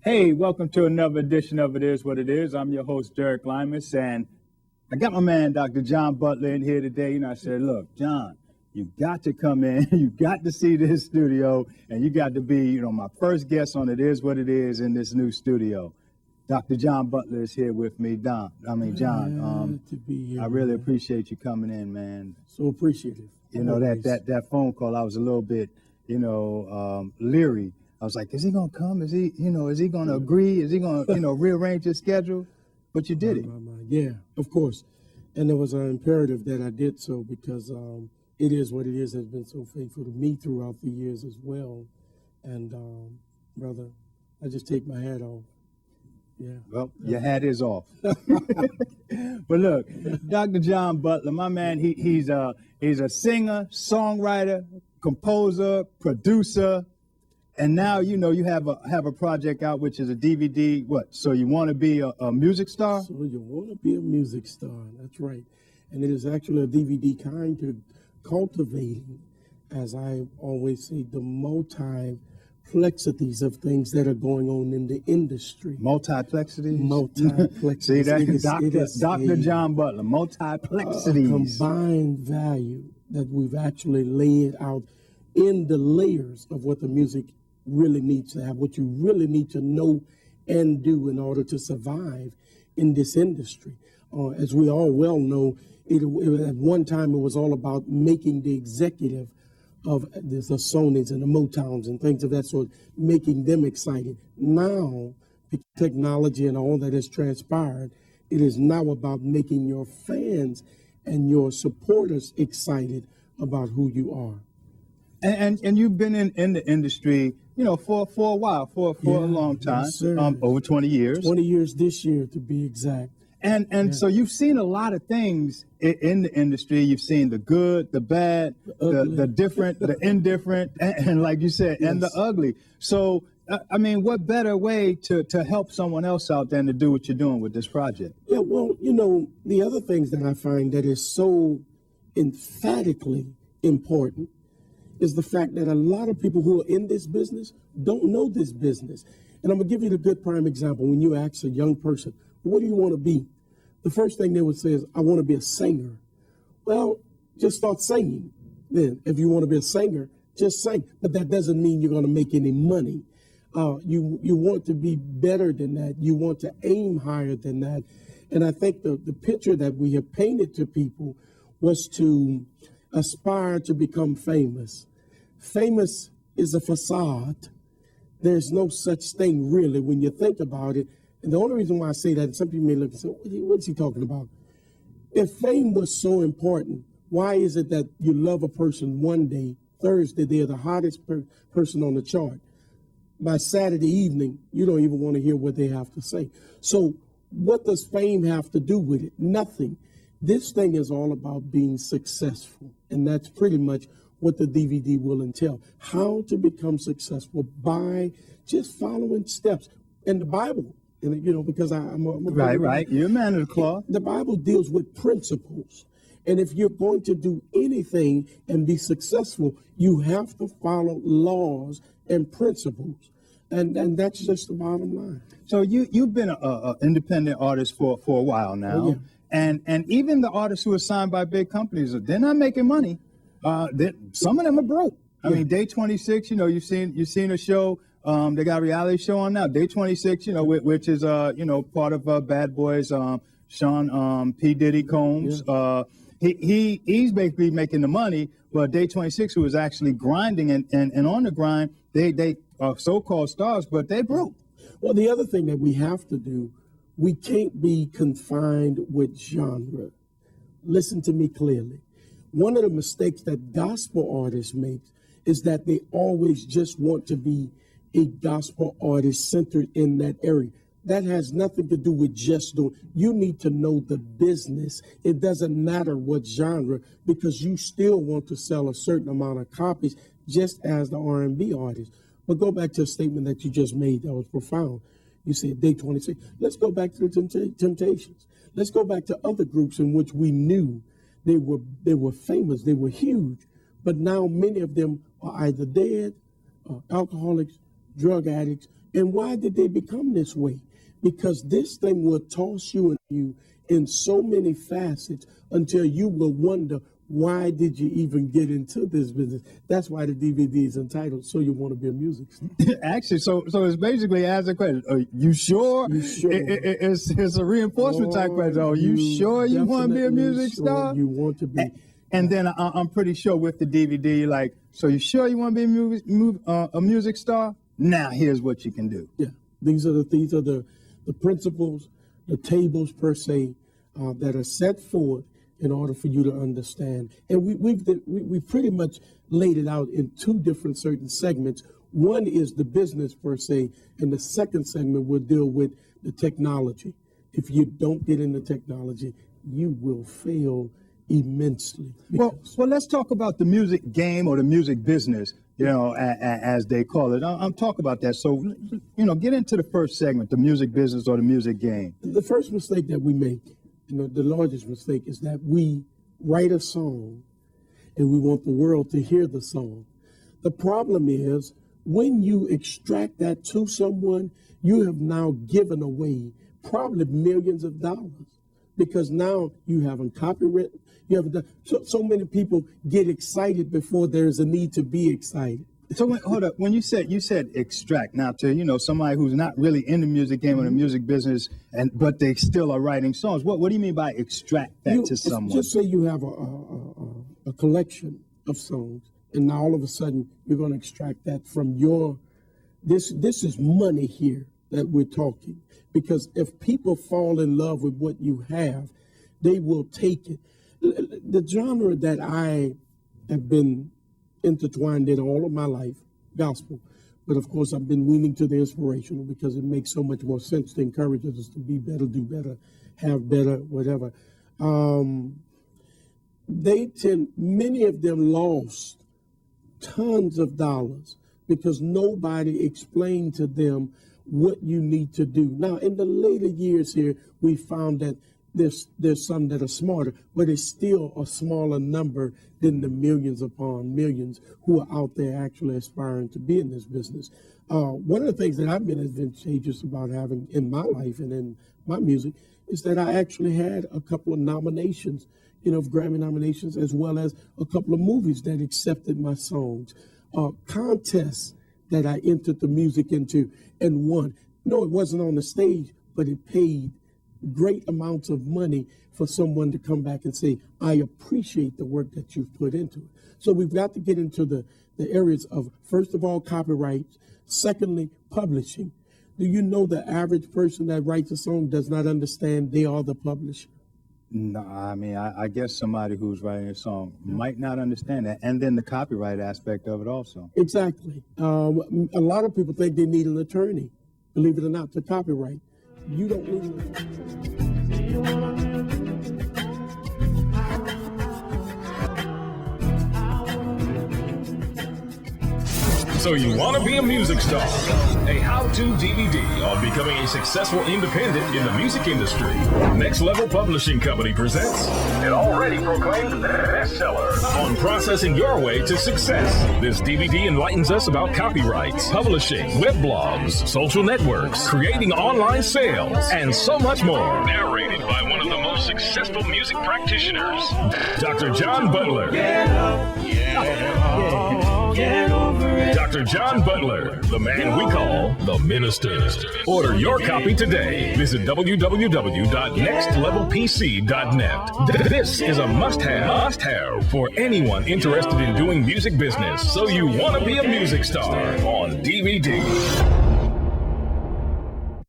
Hey, welcome to another edition of It Is What It Is. I'm your host, Derek Lymus, and I got my man, Dr. John Butler, in here today. And I said, look, John, you got to come in. You got to see this studio, and you got to be, my first guest on It Is What It Is in this new studio. Dr. John Butler is here with me. John, to be here, I really man. appreciate you coming in, man. So appreciative. That phone call, I was a little bit, leery. I was like, is he going to come? Is he going to agree? Is he going to, rearrange his schedule? But you did it. Yeah, of course. And there was an imperative that I did so because It Is What It Is has been so faithful to me throughout the years as well. And, brother, I just take my hat off. Yeah. Well, your hat is off. But look, Dr. John Butler, my man, he's a singer, songwriter, composer, producer, and now you have a project out which is a DVD. What? So you want to be a music star? So you want to be a music star? That's right. And it is actually a DVD kind to cultivating, as I always say, the multiplexities of things that are going on in the industry. Multiplexities? Multiplexities. See, that's Dr. John Butler, multiplexities. Combined value that we've actually laid out in the layers of what the music really needs to have, what you really need to know and do in order to survive in this industry. As we all well know, at one time it was all about making the executive of the Sonys and the Motowns and things of that sort, making them excited. Now, technology and all that has transpired, it is now about making your fans and your supporters excited about who you are. And you've been in the industry, for a while, for a long time, yes, sir. Over 20 years. 20 years this year, to be exact. And so you've seen a lot of things in the industry. You've seen the good, the bad, the different, the indifferent, and like you said, and the ugly. So, what better way to help someone else out than to do what you're doing with this project? Yeah, well, the other things that I find that is so emphatically important is the fact that a lot of people who are in this business don't know this business. And I'm going to give you the good prime example. When you ask a young person, what do you want to be? The first thing they would say is, I want to be a singer. Well, just start singing. Then, if you want to be a singer, just sing. But that doesn't mean you're going to make any money. You want to be better than that. You want to aim higher than that. And I think the picture that we have painted to people was to aspire to become famous. Famous is a facade. There's no such thing really when you think about it. And the only reason why I say that, some people may look and say, what's he talking about? If fame was so important, why is it that you love a person one day, Thursday, they're the hottest person on the chart? By Saturday evening, you don't even want to hear what they have to say. So what does fame have to do with it? Nothing. This thing is all about being successful. And that's pretty much what the DVD will entail. How to become successful by just following steps. In the Bible, because I'm a Right. You're a man of the cloth. The Bible deals with principles. And if you're going to do anything and be successful, you have to follow laws and principles. And that's just the bottom line. So you've been an independent artist for a while now. Oh, yeah. And even the artists who are signed by big companies, they're not making money. Some of them are broke. I mean, Day 26, you've seen a show. They got a reality show on now, Day 26, which is part of Bad Boys. Sean P. Diddy Combs. Yeah. He's basically making the money, but Day 26, who is actually grinding and on the grind, they are so-called stars, but they broke. Well, the other thing that we have to do, we can't be confined with genre. Listen to me clearly. One of the mistakes that gospel artists make is that they always just want to be a gospel artist centered in that area. That has nothing to do with just doing. You need to know the business. It doesn't matter what genre, because you still want to sell a certain amount of copies, just as the R&B artist. But go back to a statement that you just made that was profound. You said Day 26. Let's go back to the Temptations. Let's go back to other groups in which we knew they were famous, they were huge, but now many of them are either dead, alcoholics, drug addicts. And why did they become this way? Because this thing will toss you in so many facets until you will wonder, why did you even get into this business? That's why the DVD is entitled "So You Want to Be a Music Star." Actually, so it's basically asking a question. Are you sure? You sure? It's a reinforcement type question. Are you sure you want to be a music star? You want to be. And then I'm pretty sure with the DVD, like, so you sure you want to be a music star? Now here's what you can do. Yeah, these are the principles, the tables per se, that are set forth in order for you to understand. And we pretty much laid it out in two different certain segments. One is the business per se, and the second segment will deal with the technology. If you don't get into technology, you will fail immensely. Well, let's talk about the music game or the music business, as they call it. I'm talking about that. So, get into the first segment, the music business or the music game. The first mistake that we make, the largest mistake, is that we write a song and we want the world to hear the song. The problem is, when you extract that to someone, you have now given away probably millions of dollars, because now you haven't copyrighted. So many people get excited before there's a need to be excited. So hold up. When you said extract, now to somebody who's not really in the music game or the music business, but they still are writing songs. What do you mean by extract that to someone? Just say you have a collection of songs, and now all of a sudden you're going to extract that from your. This is money here that we're talking, because if people fall in love with what you have, they will take it. The genre that I have been intertwined in all of my life, gospel, but of course I've been leaning to the inspirational because it makes so much more sense to encourage us to be better, do better, have better, whatever. Many of them lost tons of dollars because nobody explained to them what you need to do. Now, in the later years here, we found that there's some that are smarter, but it's still a smaller number than the millions upon millions who are out there actually aspiring to be in this business. One of the things that I've been advantageous about having in my life and in my music is that I actually had a couple of nominations, of Grammy nominations, as well as a couple of movies that accepted my songs, contests that I entered the music into and won. No, it wasn't on the stage, but it paid great amounts of money for someone to come back and say, I appreciate the work that you've put into it. So we've got to get into the areas of, first of all, copyright. Secondly, publishing. Do you know the average person that writes a song does not understand they are the publisher? No, I mean, I guess somebody who's writing a song might not understand that. And then the copyright aspect of it also. Exactly. A lot of people think they need an attorney, believe it or not, to copyright. You don't need an attorney. So you want to be a music star? A how-to DVD on becoming a successful independent in the music industry. Next Level Publishing Company presents an already proclaimed bestseller on processing your way to success. This DVD enlightens us about copyrights, publishing, web blogs, social networks, creating online sales, and so much more. Narrated by one of the most successful music practitioners, Dr. John Butler. Dr. John Butler, the man we call the Minister. Order your copy today. Visit www.nextlevelpc.net. This is a must-have for anyone interested in doing music business. So you want to be a music star on DVD.